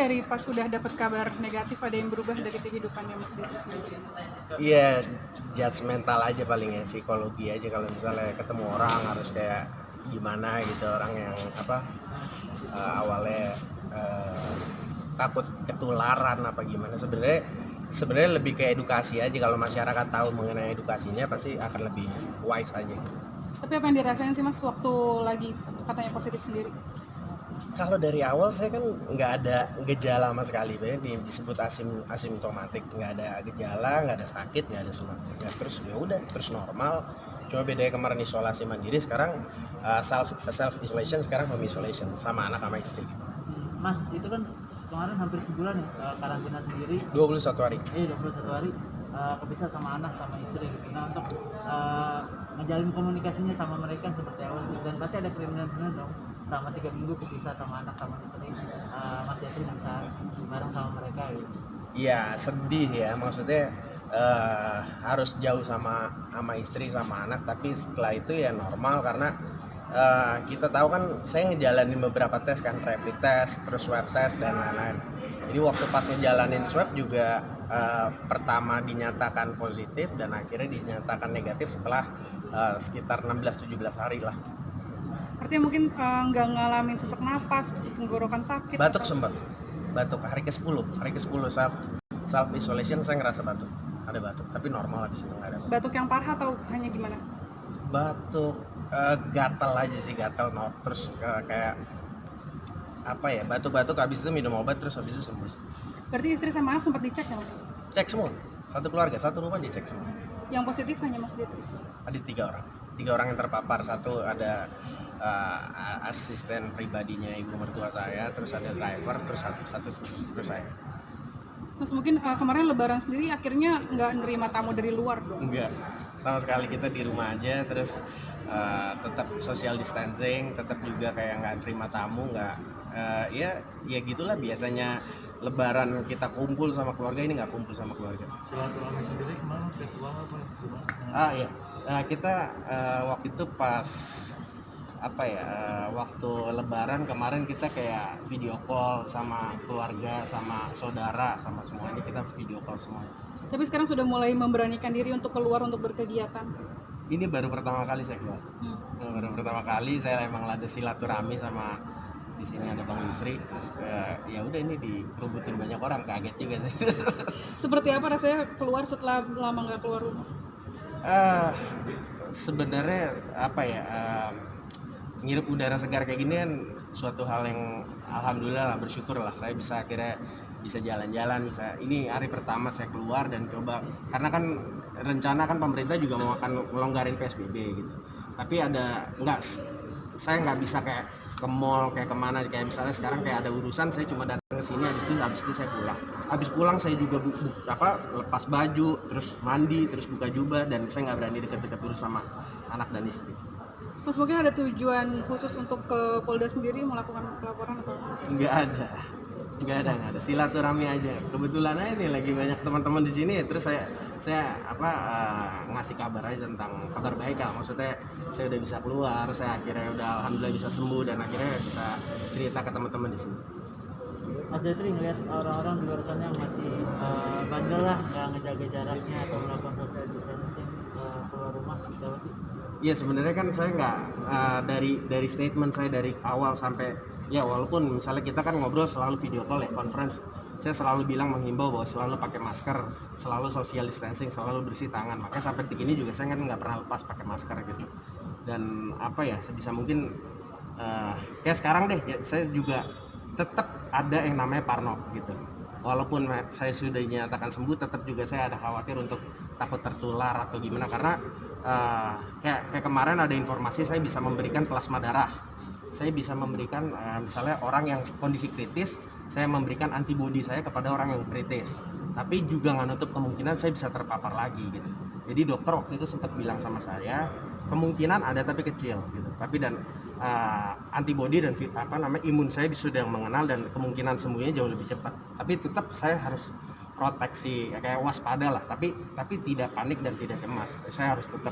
dari pas sudah dapat kabar negatif ada yang berubah dari kehidupannya Mas Detri sendiri? Iya, judgmental aja palingnya, psikologi aja. Kalau misalnya ketemu orang harus kayak gimana gitu, orang yang awalnya eh, takut ketularan apa gimana. Sebenarnya lebih ke edukasi aja. Kalau masyarakat tahu mengenai edukasinya pasti akan lebih wise aja. Tapi apa yang dirasain sih Mas waktu lagi katanya positif sendiri? Kalau dari awal saya kan nggak ada gejala sama sekali, disebut asimptomatik, nggak ada gejala, nggak ada sakit, nggak ada semua. Ya, terus ya udah, terus normal. Cuma bedanya kemarin isolasi mandiri, sekarang self isolation, sekarang home isolation sama anak sama istri. Mas, itu kan kemarin hampir sebulan ya karantina sendiri. 21 hari. 21 hari kepisah sama anak sama istri gitu. Nah, untuk ngejalin komunikasinya sama mereka seperti awal dan pasti ada kriminalisme dong. Selama 3 minggu kepisah sama anak sama istri, Mas Detri bisa bareng sama mereka gitu. Iya, sedih ya, maksudnya harus jauh sama istri sama anak, tapi setelah itu ya normal karena kita tahu kan saya ngejalanin beberapa tes kan, rapid test, terus swab test dan lain-lain. Jadi waktu pas ngejalanin swab juga pertama dinyatakan positif dan akhirnya dinyatakan negatif setelah sekitar 16-17 hari lah. Artinya mungkin nggak ngalamin sesak napas, tenggorokan sakit. Batuk sempat, batuk hari ke-10 self isolation saya ngerasa batuk, ada batuk, tapi normal habis itu nggak ada. Batuk yang parah atau hanya gimana? Batuk gatal aja sih, gatal terus kayak apa ya, batuk-batuk, habis itu minum obat terus habis itu sembuh. Berarti istri sama anak sempat dicek ya Mas? Cek semua, satu keluarga, satu rumah dicek semua. Yang positif hanya Mas Detri? Ada 3 orang yang terpapar. Satu ada asisten pribadinya ibu mertua saya, terus ada driver, terus satu saya. Terus mungkin kemarin lebaran sendiri akhirnya nggak nerima tamu dari luar dong? Enggak, sama sekali, kita di rumah aja, terus tetap social distancing, tetap juga kayak nggak terima tamu, nggak ya gitulah biasanya lebaran kita kumpul sama keluarga, ini nggak kumpul sama keluarga. Silaturahmi sendiri kemarin virtual apa virtual? Iya, kita waktu itu pas waktu lebaran kemarin kita kayak video call sama keluarga, sama saudara, sama semuanya, kita video call semua. Tapi sekarang sudah mulai memberanikan diri untuk keluar untuk berkegiatan? Ini baru pertama kali saya keluar. Baru pertama kali saya emang ada silaturahmi sama, di sini ada Bang Yusri, terus ya udah ini dikerubutin banyak orang, kaget juga sih. Seperti apa rasanya keluar setelah lama nggak keluar rumah? Sebenarnya ngirup udara segar kayak gini kan suatu hal yang alhamdulillah lah, bersyukur lah saya akhirnya bisa jalan-jalan, ini hari pertama saya keluar dan coba, karena kan rencana kan pemerintah juga mau akan melonggarin PSBB gitu, tapi saya nggak bisa kayak ke mall, kayak kemana, kayak misalnya sekarang kayak ada urusan saya cuma datang ke sini, habis itu saya pulang. Habis pulang saya juga lepas baju, terus mandi, terus buka jubah, dan saya nggak berani deket-deket dulu sama anak dan istri. Mas mungkin ada tujuan khusus untuk ke Polda sendiri melakukan pelaporan atau apa? Nggak ada silaturahmi aja. Kebetulan aja nih lagi banyak teman-teman di sini, terus saya ngasih kabar aja tentang kabar baik lah. Maksudnya saya udah bisa keluar, saya akhirnya udah alhamdulillah bisa sembuh dan akhirnya bisa cerita ke teman-teman di sini. Mas Detri ngeliat orang-orang di luar sana yang masih bandel lah, nggak ngejaga jaraknya atau melakukan social distancing keluar rumah, gimana sih? Iya, sebenarnya kan saya nggak dari statement saya dari awal sampai ya, walaupun misalnya kita kan ngobrol selalu video call ya, conference, saya selalu bilang menghimbau bahwa selalu pakai masker, selalu social distancing, selalu bersih tangan. Makanya sampai detik ini juga saya kan nggak pernah lepas pakai masker gitu. Dan sebisa mungkin kayak sekarang deh ya, saya juga tetap ada yang namanya parno gitu. Walaupun saya sudah dinyatakan sembuh, tetap juga saya ada khawatir untuk takut tertular atau gimana, karena kayak kemarin ada informasi saya bisa memberikan plasma darah, saya bisa memberikan misalnya orang yang kondisi kritis, saya memberikan antibodi saya kepada orang yang kritis, tapi juga nggak nutup kemungkinan saya bisa terpapar lagi gitu. Jadi dokter waktu itu sempat bilang sama saya, kemungkinan ada tapi kecil gitu, tapi dan antibodi dan imun saya sudah mengenal dan kemungkinan sembuhnya jauh lebih cepat. Tapi tetap saya harus proteksi, kayak waspada lah, tapi tidak panik dan tidak cemas. Saya harus tetap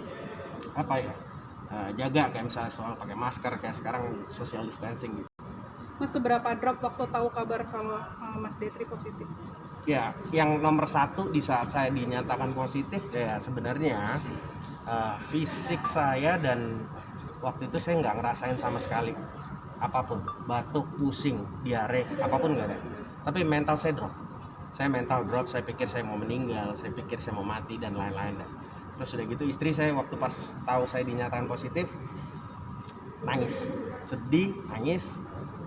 jaga, kayak misalnya soal pakai masker, kayak sekarang social distancing gitu. Mas seberapa drop waktu tahu kabar kalau Mas Detri positif? Ya, yang nomor satu di saat saya dinyatakan positif ya sebenarnya fisik saya, dan waktu itu saya nggak ngerasain sama sekali apapun, batuk, pusing, diare, apapun nggak ada. Tapi mental saya drop. Saya pikir saya mau meninggal, saya pikir saya mau mati dan lain-lain. Terus udah gitu istri saya waktu pas tahu saya dinyatakan positif nangis, sedih, nangis,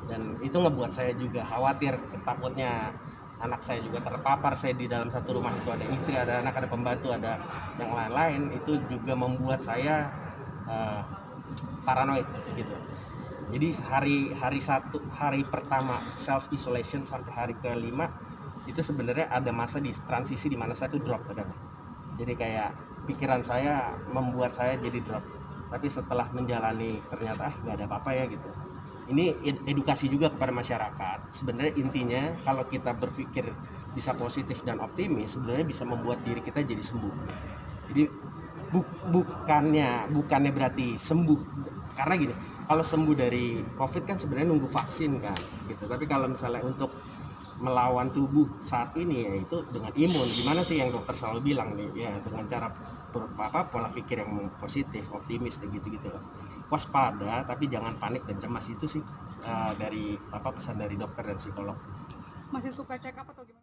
dan itu ngebuat saya juga khawatir, takutnya anak saya juga terpapar. Saya di dalam satu rumah itu ada istri, ada anak, ada pembantu, ada yang lain-lain. Itu juga membuat saya paranoid gitu. Jadi hari pertama self isolation sampai hari kelima itu sebenarnya ada masa di transisi di mana saya tuh drop kadang. Jadi kayak pikiran saya membuat saya jadi drop. Tapi setelah menjalani ternyata nggak ada apa-apa ya gitu. Ini edukasi juga kepada masyarakat. Sebenarnya intinya kalau kita berpikir bisa positif dan optimis, sebenarnya bisa membuat diri kita jadi sembuh. Jadi bukannya berarti sembuh, karena gini, kalau sembuh dari COVID kan sebenarnya nunggu vaksin kan gitu. Tapi kalau misalnya untuk melawan tubuh saat ini, ya itu dengan imun. Gimana sih yang dokter selalu bilang nih, ya dengan cara pola pikir yang positif, optimis, gitu-gitu loh. Waspada tapi jangan panik dan cemas, itu sih dari pesan dari dokter dan psikolog. Masih suka check up atau gimana?